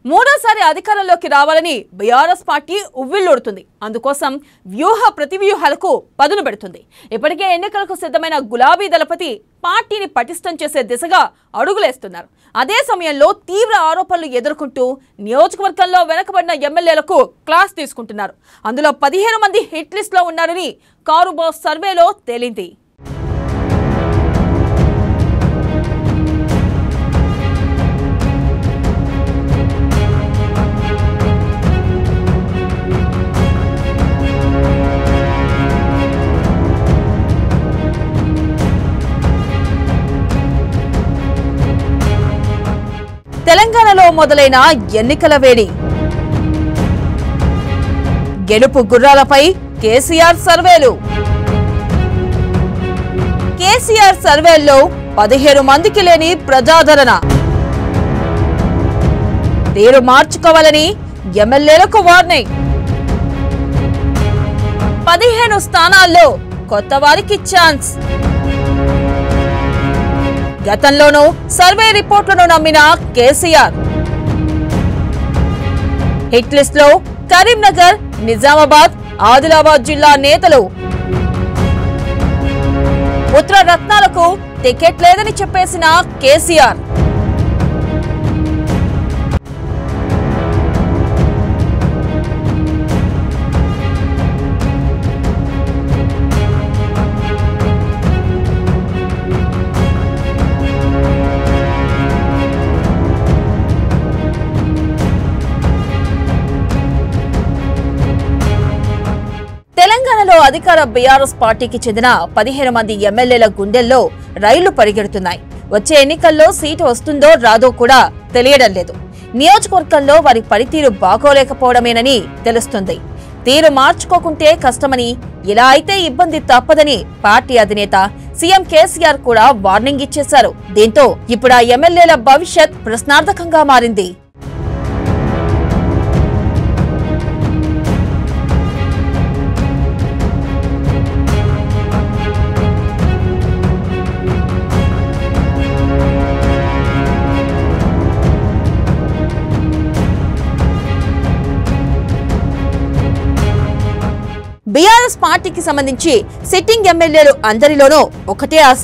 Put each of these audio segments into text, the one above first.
మూడోసారి అధికారంలోకి రావాలని బీఆర్ఎస్ పార్టీ ఉవ్విళ్లూడుతుంది. అందుకోసం వ్యూహ ప్రతివ్యూహాలకు పదును పెడుతుంది. ఇప్పటికే ఎన్నికలకు సిద్ధమైన గులాబీ దళపతి పార్టీని పటిష్టం చేసే దిశగా అడుగులేస్తున్నారు. అదే సమయంలో తీవ్ర ఆరోపణలు ఎదుర్కొంటూ నియోజకవర్గంలో వెనకబడిన ఎమ్మెల్యేలకు క్లాస్ తీసుకుంటున్నారు. అందులో 15 మంది హిట్ లిస్ట్ లో ఉన్నారని కారుబాస్ సర్వేలో తేలింది. తెలంగాణలో మొదలైన ఎన్నికల వేడి. గెలుపు గుర్రాలపై కేసీఆర్ సర్వేలు. కేసీఆర్ సర్వేల్లో 17 మందికి లేని ప్రజాదరణ. తీరు మార్చుకోవాలని ఎమ్మెల్యేలకు వార్నింగ్. 15 స్థానాల్లో కొత్త వారికి ఛాన్స్. గతంలోనూ సర్వే రిపోర్టులను నమ్మిన కేసీఆర్. హిట్ లిస్ట్ లో కరీంనగర్, నిజామాబాద్, ఆదిలాబాద్ జిల్లా నేతలు. పుత్ర రత్నాలకు టికెట్ లేదని చెప్పేసిన కేసీఆర్. తెలంగాణలో అధికార బీఆర్ఎస్ పార్టీకి చెందిన 15 మంది ఎమ్మెల్యేల గుండెల్లో రైళ్లు పరిగెడుతున్నాయి. వచ్చే ఎన్నికల్లో సీటు వస్తుందో రాదో కూడా తెలియడం లేదు. నియోజకవర్గంలో వారి పనితీరు బాగోలేకపోవడమేనని తెలుస్తుంది. తీరు మార్చుకోకుంటే కష్టమని, ఇలా అయితే ఇబ్బంది తప్పదని పార్టీ అధినేత సీఎం కేసీఆర్ కూడా వార్నింగ్ ఇచ్చేశారు. దీంతో ఇప్పుడు ఆ ఎమ్మెల్యేల భవిష్యత్ ప్రశ్నార్థకంగా మారింది. బీఆర్ఎస్ పార్టీకి సంబంధించి సిట్టింగ్ ఎమ్మెల్యేలు అందరిలోనూ ఒకటే ఆశ,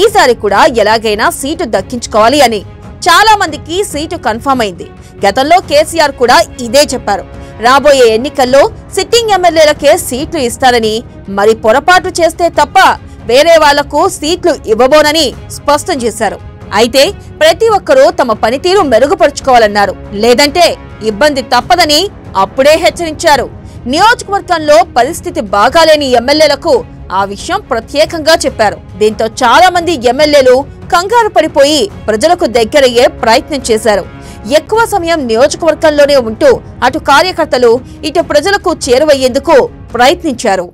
ఈసారి కూడా ఎలాగైనా సీటు దక్కించుకోవాలి అని. చాలా మందికి సీటు కన్ఫర్మ్ అయింది. గతంలో కేసీఆర్ కూడా ఇదే చెప్పారు. రాబోయే ఎన్నికల్లో సిట్టింగ్ ఎమ్మెల్యేలకే సీట్లు ఇస్తారని, మరి పొరపాటు చేస్తే తప్ప వేరే వాళ్లకు సీట్లు ఇవ్వబోనని స్పష్టం చేశారు. అయితే ప్రతి ఒక్కరూ తమ పనితీరు మెరుగుపరుచుకోవాలన్నారు. లేదంటే ఇబ్బంది తప్పదని అప్పుడే హెచ్చరించారు. నియోజకవర్గంలో పరిస్థితి బాగాలేని ఎమ్మెల్యేలకు ఆ విషయం ప్రత్యేకంగా చెప్పారు. దీంతో చాలా మంది ఎమ్మెల్యేలు కంగారు పడిపోయి ప్రజలకు దగ్గరయ్యే ప్రయత్నం చేశారు. ఎక్కువ సమయం నియోజకవర్గంలోనే ఉంటూ అటు కార్యకర్తలు, ఇటు ప్రజలకు చేరువయ్యేందుకు ప్రయత్నించారు.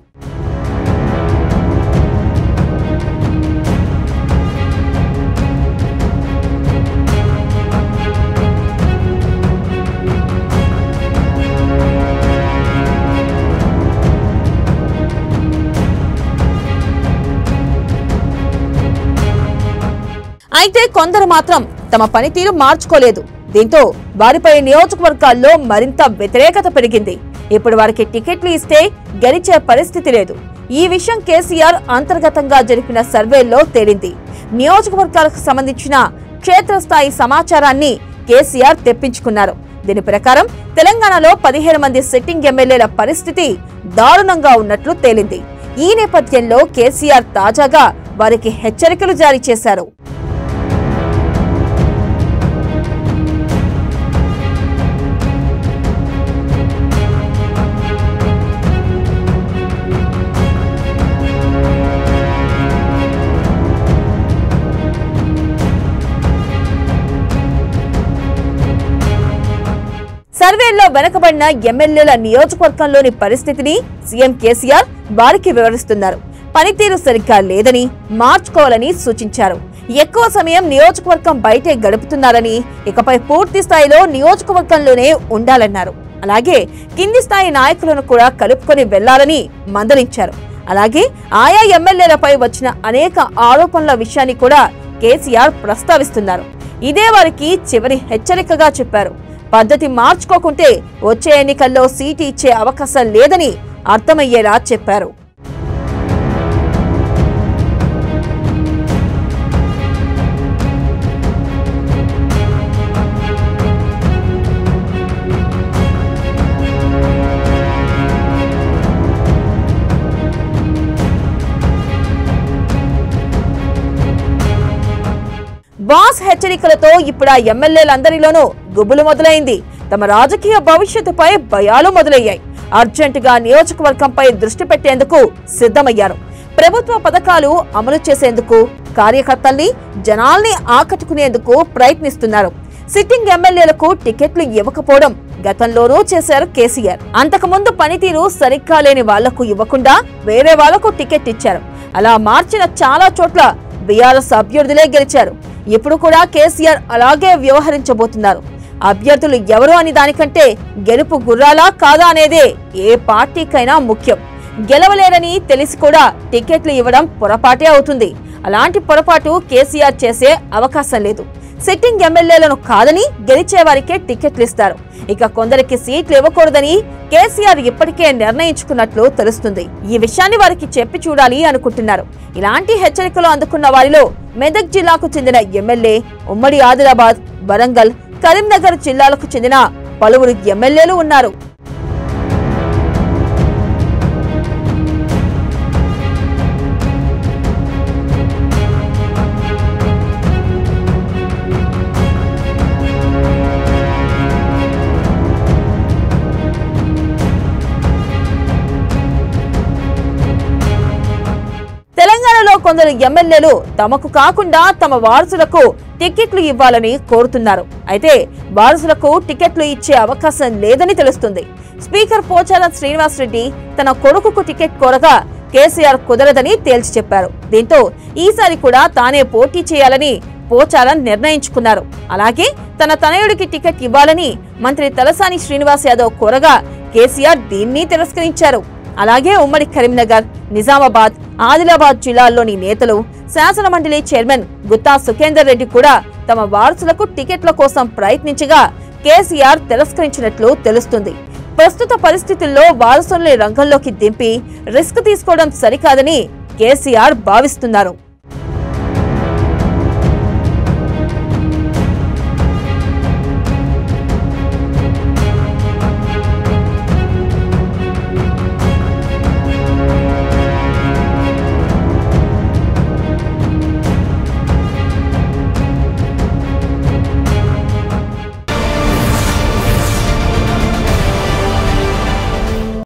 అయితే కొందరు మాత్రం తమ పనితీరు మార్చుకోలేదు. దీంతో వారిపై నియోజకవర్గాల్లో మరింత వ్యతిరేకత పెరిగింది. ఇప్పుడు వారికి టికెట్లు ఇస్తే గెలిచే పరిస్థితి లేదు. ఈ విషయం కేసీఆర్ అంతర్గతంగా జరిపిన సర్వేల్లో తేలింది. నియోజకవర్గాలకు సంబంధించిన క్షేత్రస్థాయి సమాచారాన్ని కేసీఆర్ తెప్పించుకున్నారు. దీని ప్రకారం తెలంగాణలో 15 మంది సిట్టింగ్ ఎమ్మెల్యేల పరిస్థితి దారుణంగా ఉన్నట్లు తేలింది. ఈ నేపథ్యంలో కేసీఆర్ తాజాగా వారికి హెచ్చరికలు జారీ చేశారు. సర్వేల్లో వెనకబడిన ఎమ్మెల్యేల నియోజకవర్గంలోని పరిస్థితిని సీఎం కేసీఆర్ వారికి వివరిస్తున్నారు. పనితీరు సరిగ్గా లేదని, మార్చుకోవాలని సూచించారు. ఎక్కువ సమయం నియోజకవర్గం బయటే గడుపుతున్నారని, ఇకపై పూర్తి స్థాయిలో నియోజకవర్గంలోనే ఉండాలన్నారు. అలాగే కింది స్థాయి నాయకులను కూడా కలుపుకొని వెళ్లాలని మందలించారు. అలాగే ఆయా ఎమ్మెల్యేలపై వచ్చిన అనేక ఆరోపణల విషయాన్ని కూడా కేసీఆర్ ప్రస్తావిస్తున్నారు. ఇదే వారికి చివరి హెచ్చరికగా చెప్పారు. పద్ధతి మార్చుకోకుంటే వచ్చే ఎన్నికల్లో సీటు ఇచ్చే అవకాశం లేదని అర్థమయ్యేలా చెప్పారు. బాస్ హెచ్చరికలతో ఇప్పుడు ఆ ఎమ్మెల్యేలందరిలోనూ గుబులు మొదలైంది. తమ రాజకీయ భవిష్యత్తుపై భయాలు మొదలయ్యాయి. అర్జెంటుగా నియోజకవర్గంపై దృష్టి పెట్టేందుకు సిద్ధమయ్యారు. ప్రభుత్వ పథకాలు అమలు చేసేందుకు కార్యకర్తల్ని, జనాల్ని ఆకట్టుకునేందుకు ప్రయత్నిస్తున్నారు. సిట్టింగ్ ఎమ్మెల్యేలకు టికెట్లు ఇవ్వకపోవడం గతంలోనూ చేశారు కేసీఆర్. అంతకుముందు పనితీరు సరిగ్గా లేని వాళ్లకు ఇవ్వకుండా వేరే వాళ్లకు టికెట్ ఇచ్చారు. అలా మార్చిన చాలా చోట్ల బీఆర్ఎస్ అభ్యర్థులే గెలిచారు. ఇప్పుడు కూడా కేసీఆర్ అలాగే వ్యవహరించబోతున్నారు. అభ్యర్థులు ఎవరు అని దానికంటే గెలుపు గుర్రాలా కాదా అనేదే ఏ పార్టీకైనా ముఖ్యం. గెలవలేరని తెలిసి కూడా టికెట్లు ఇవ్వడం పొరపాటే అవుతుంది. అలాంటి పొరపాటు కేసీఆర్ చేసే అవకాశం లేదు. సిట్టింగ్ ఎమ్మెల్యేలను కాదని గెలిచే వారికే టికెట్లు ఇస్తారు. ఇక కొందరికి సీట్లు ఇవ్వకూడదని కేసీఆర్ ఇప్పటికే నిర్ణయించుకున్నట్లు తెలుస్తుంది. ఈ విషయాన్ని వారికి చెప్పి చూడాలి అనుకుంటున్నారు. ఇలాంటి హెచ్చరికలు అందుకున్న వారిలో మెదక్ జిల్లాకు చెందిన ఎమ్మెల్యే, ఉమ్మడి ఆదిలాబాద్, వరంగల్, కరీంనగర్ జిల్లాలకు చెందిన పలువురు ఎమ్మెల్యేలు ఉన్నారు. తెలంగాణలో కొందరు ఎమ్మెల్యేలు తమకు కాకుండా తమ వారసులకు టికెట్లు ఇవ్వాలని కోరుతున్నారు. అయితే వారసులకు టికెట్లు ఇచ్చే అవకాశం లేదని తెలుస్తుంది. స్పీకర్ పోచారం శ్రీనివాసరెడ్డి తన కొడుకుకు టికెట్ కోరగా కేసీఆర్ కుదరదని తేల్చి చెప్పారు. దీంతో ఈసారి కూడా తానే పోటీ చేయాలని పోచారం నిర్ణయించుకున్నారు. అలాగే తన తనయుడికి టికెట్ ఇవ్వాలని మంత్రి తలసాని శ్రీనివాస్ యాదవ్ కోరగా కేసీఆర్ దీన్ని తిరస్కరించారు. అలాగే ఉమ్మడి కరీంనగర్, నిజామాబాద్, ఆదిలాబాద్ జిల్లాల్లోని నేతలు, శాసనమండలి చైర్మన్ గుత్తా సుఖేందర్ రెడ్డి కూడా తమ వారసులకు టికెట్ల కోసం ప్రయత్నించగా కేసీఆర్ తిరస్కరించినట్లు తెలుస్తుంది. ప్రస్తుత పరిస్థితుల్లో వారసుల్ని రంగంలోకి దింపి రిస్క్ తీసుకోవడం సరికాదని కేసీఆర్ భావిస్తున్నారు.